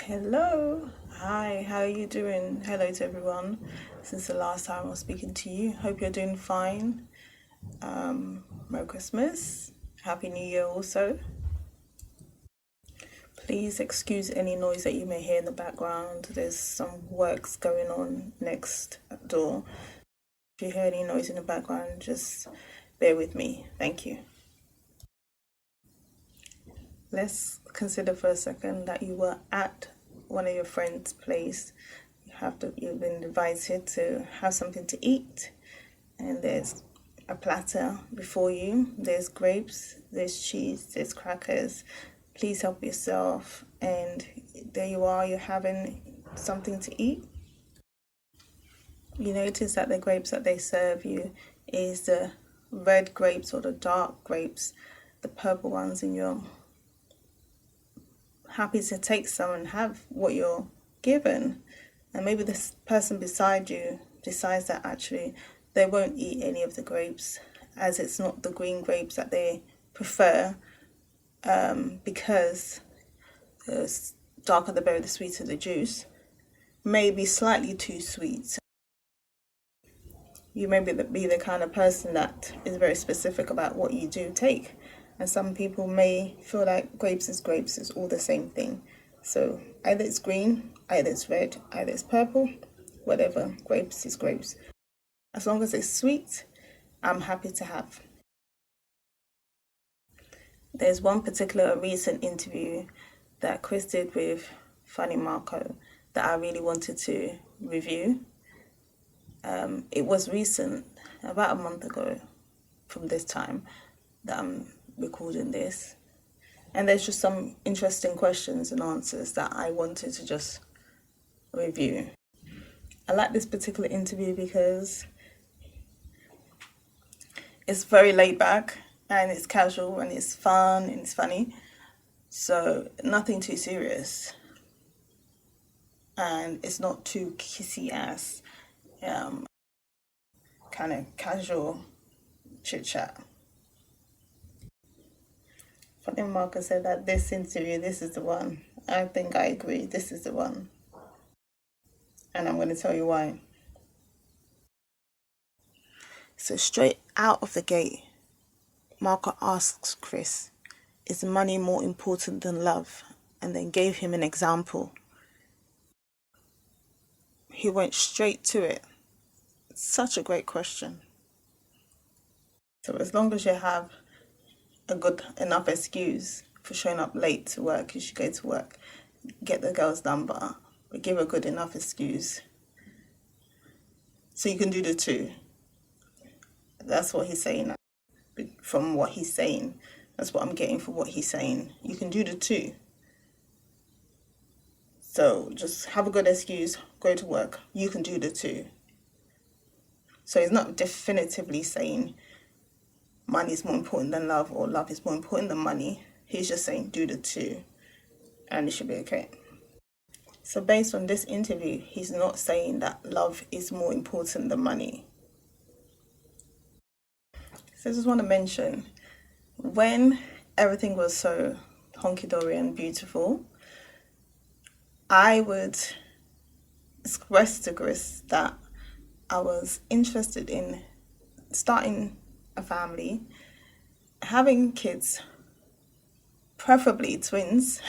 Hello, hi, how are you doing? Hello to everyone. Since the last time I was speaking to you, hope you're doing fine. Merry Christmas, Happy New Year also. Please excuse any noise that you may hear in the background. There's some works going on next door. If you hear any noise in the background, just bear with me. Thank you. Let's consider for a second that you were at one of your friends' place. You've been invited to have something to eat, and there's a platter before you. There's grapes, there's cheese, there's crackers. Please help yourself. And there you are, you're having something to eat. You notice that the grapes that they serve you is the red grapes or the dark grapes. The purple ones, and you're happy to take some and have what you're given. And maybe this person beside you decides that actually they won't eat any of the grapes, as it's not the green grapes that they prefer, because the darker the berry, the sweeter the juice, may be slightly too sweet. You may be the kind of person that is very specific about what you do take. And some people may feel like grapes is all the same thing. So either it's green, either it's red, either it's purple, whatever, grapes is grapes. As long as it's sweet, I'm happy to have. There's one particular recent interview that Chris did with Fanny Marco that I really wanted to review. It was recent, about a month ago from this time that I'm recording this. And there's just some interesting questions and answers that I wanted to just review. I like this particular interview because it's very laid back and it's casual and it's fun and it's funny. So nothing too serious. And it's not too kissy ass, kind of casual chit chat. Funny Marco said that this interview, this is the one. I think I agree, this is the one. And I'm going to tell you why. So straight out of the gate, Marco asks Chris, is money more important than love? And then gave him an example. He went straight to it. Such a great question. So as long as you have a good enough excuse for showing up late to work, you should go to work, get the girl's number, but give a good enough excuse so you can do the two. That's what he's saying. From what he's saying, that's what I'm getting from what he's saying. You can do the two. So just have a good excuse, go to work. You can do the two. So he's not definitively saying money is more important than love or love is more important than money. He's just saying do the two and it should be okay. So based on this interview, he's not saying that love is more important than money. So I just want to mention, when everything was so honky-dory and beautiful, I would express to Chris that I was interested in starting a family, having kids, preferably twins,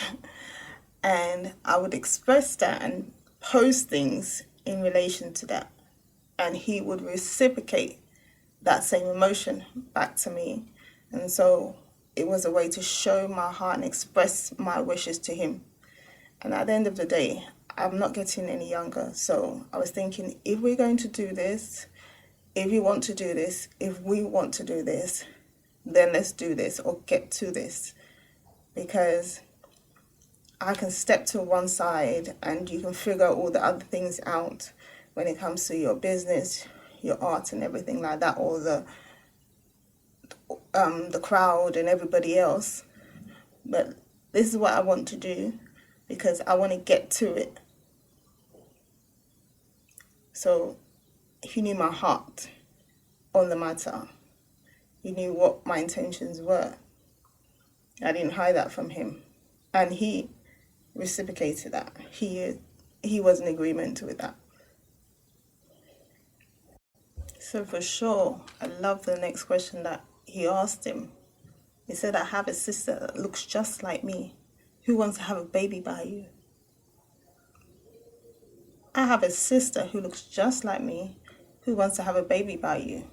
and I would express that and post things in relation to that. And he would reciprocate that same emotion back to me. And so it was a way to show my heart and express my wishes to him. And at the end of the day, I'm not getting any younger. So I was thinking, if we're going to do this, if you want to do this, if we want to do this, then let's do this or get to this. Because I can step to one side and you can figure all the other things out when it comes to your business, your art and everything like that, or the crowd and everybody else. But this is what I want to do because I want to get to it. So he knew my heart on the matter. He knew what my intentions were. I didn't hide that from him. And he reciprocated that. He was in agreement with that. So for sure, I love the next question that he asked him. He said, I have a sister that looks just like me. Who wants to have a baby by you? I have a sister who looks just like me. Who wants to have a baby by you?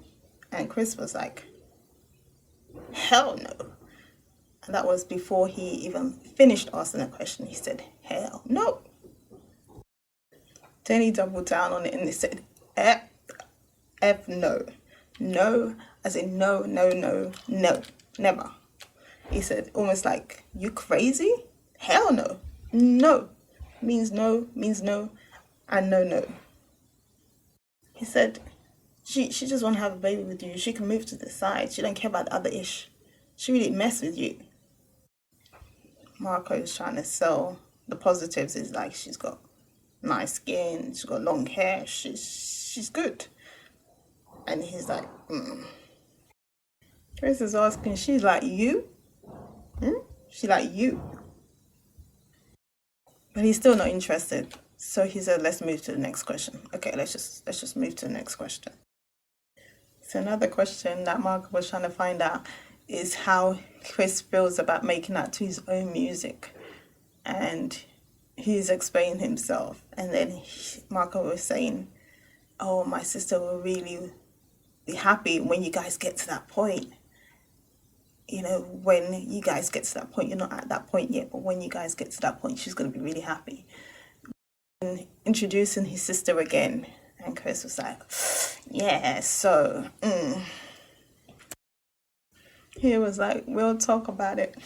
And Chris was like, hell no. And that was before he even finished asking the question. He said, hell no. Then he doubled down on it and he said, F no. No, as in no, no, no, no, never. He said, almost like, you crazy? Hell no. No means no, and no. He said, she just want to have a baby with you. She can move to the side. She don't care about the other ish. She really mess with you. Marco is trying to sell the positives. Is like, she's got nice skin, she's got long hair, she's good. And he's like, Chris is asking, she's like you? She like you? But he's still not interested. So he said, let's move to the next question. Okay, let's just move to the next question. So another question that Marco was trying to find out is how Chris feels about making that to his own music. And he's explaining himself. And then Marco was saying, oh, my sister will really be happy when you guys get to that point. You know, when you guys get to that point, you're not at that point yet, but when you guys get to that point, she's going to be really happy. And introducing his sister again, and Chris was like, yeah, so, He was like, we'll talk about it.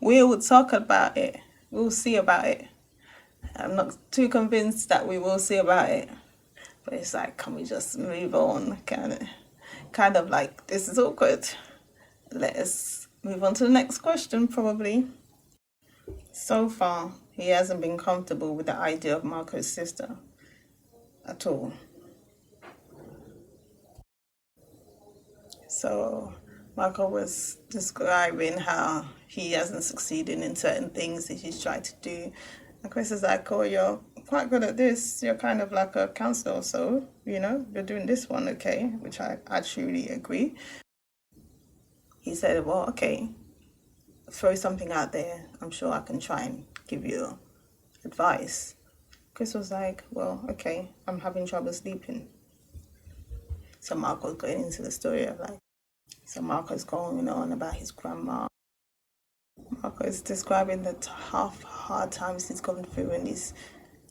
We will talk about it. We'll see about it. I'm not too convinced that we will see about it. But it's like, can we just move on? Kind of like, this is awkward. Let us move on to the next question, probably. So far, he hasn't been comfortable with the idea of Marco's sister at all. So Marco was describing how he hasn't succeeded in certain things that he's tried to do. And Chris is like, oh, you're quite good at this. You're kind of like a counselor, so, you know, you're doing this one, okay, which I actually agree. He said, well, okay, throw something out there. I'm sure I can try and give you advice. Chris was like, well, okay, I'm having trouble sleeping. So Marco's going into the story of like, so Marco's going on about his grandma. Marco is describing the tough, hard times he's gone through and he's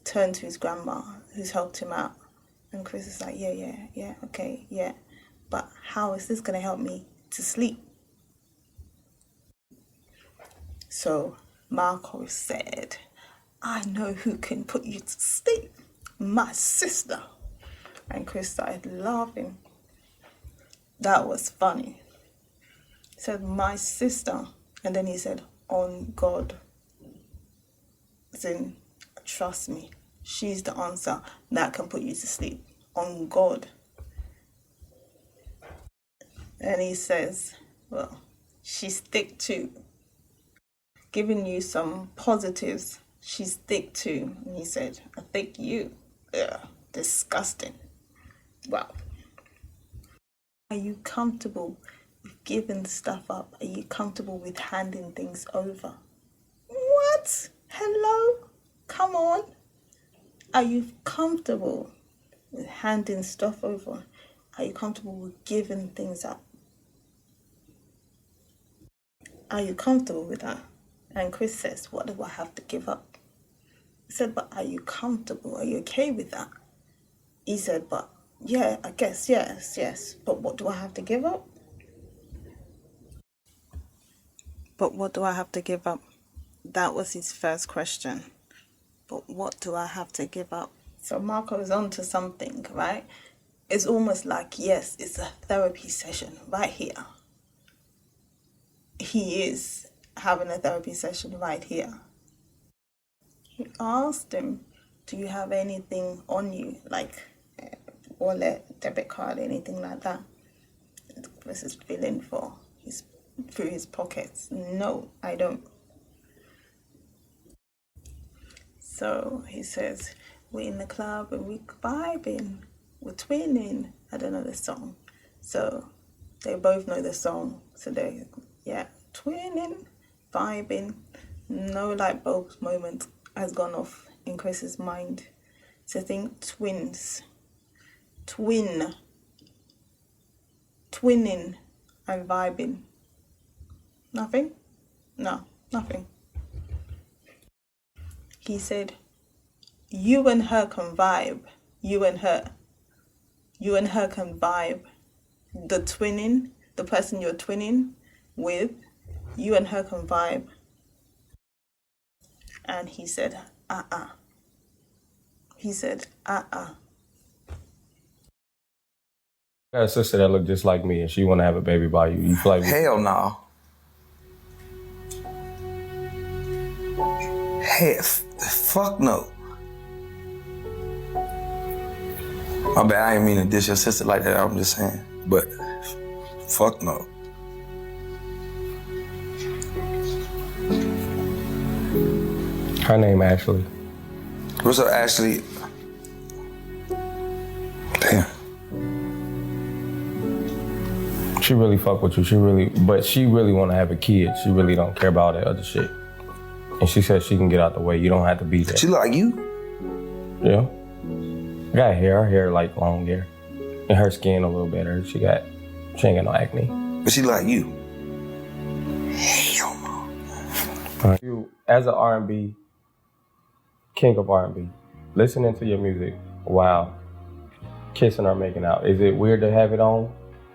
turned to his grandma who's helped him out. And Chris is like, yeah, okay, yeah. But how is this going to help me to sleep? So Marco said, I know who can put you to sleep. My sister. And Chris started laughing. That was funny. He said, my sister. And then he said, on God. As in, trust me, she's the answer that can put you to sleep. On God. And he says, well, she's thick too. Giving you some positives, she's thick too. And he said, I think you. Ugh, disgusting. Wow. Are you comfortable with giving stuff up? Are you comfortable with handing things over? What? Hello? Come on. Are you comfortable with handing stuff over? Are you comfortable with giving things up? Are you comfortable with that? And Chris says, what do I have to give up? He said, but are you comfortable? Are you okay with that? He said, but yeah, I guess, yes. But what do I have to give up? But what do I have to give up? That was his first question. But what do I have to give up? So Marco's on to something, right? It's almost like, yes, it's a therapy session right here. He is having a therapy session right here. He asked him, do you have anything on you, like wallet, debit card, anything like that? Chris is feeling through his pockets. No, I don't. So he says, we're in the club and we're vibing, we're twinning. I don't know the song. So they both know the song. So they, yeah, twinning, vibing. No light bulb moment has gone off in Chris's mind to think twins, twinning and vibing. Nothing? No, nothing. He said, you and her can vibe. You and her can vibe. The twinning, the person you're twinning with, you and her can vibe. And he said, He said, I got a sister that look just like me, and she want to have a baby by you. You feel like Hell no. Fuck no. My bad, I didn't mean to diss your sister like that, I'm just saying. But, fuck no. Her name Ashley. What's up, Ashley? Damn. She really fuck with you. But she really want to have a kid. She really don't care about that other shit. And she said she can get out the way. You don't have to be there. She look like you? Yeah. Got hair. Her hair like long hair. And her skin a little better. She ain't got no acne. But she look like you? Hell no. You, as an R&B, king of R&B, listening to your music while kissing or making out, is it weird to have it on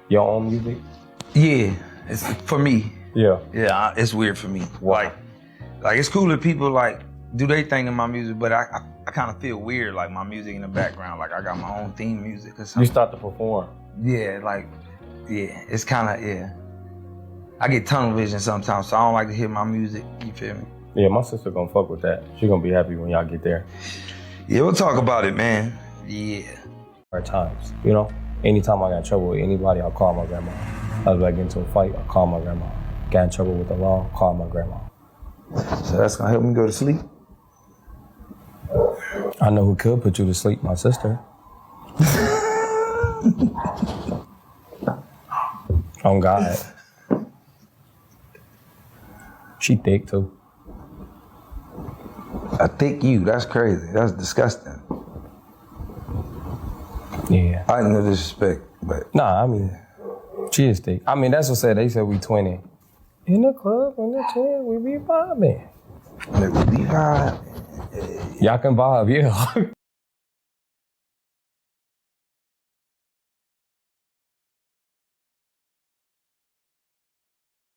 your own music? Yeah, it's for me. Yeah. Yeah, it's weird for me. Like it's cool if people like do their thing in my music, but I kind of feel weird, like my music in the background, like I got my own theme music or something. You start to perform. Yeah, it's kind of, yeah. I get tunnel vision sometimes, so I don't like to hear my music, you feel me? Yeah, my sister gonna fuck with that. She gonna be happy when y'all get there. Yeah, we'll talk about it, man. Yeah. Hard times, you know? Anytime I got in trouble with anybody, I'll call my grandma. I was like get into a fight, I'll call my grandma. Got in trouble with the law, call my grandma. So that's gonna help me go to sleep? I know who could put you to sleep, my sister. On God. She thick too. I think you, that's crazy. That's disgusting. Yeah. I ain't no disrespect, but. Nah, I mean, she is thick. I mean, that's what said. They said we twinning. In the club, in the twin, we be vibing. We be vibing. Y'all can vibe, yeah.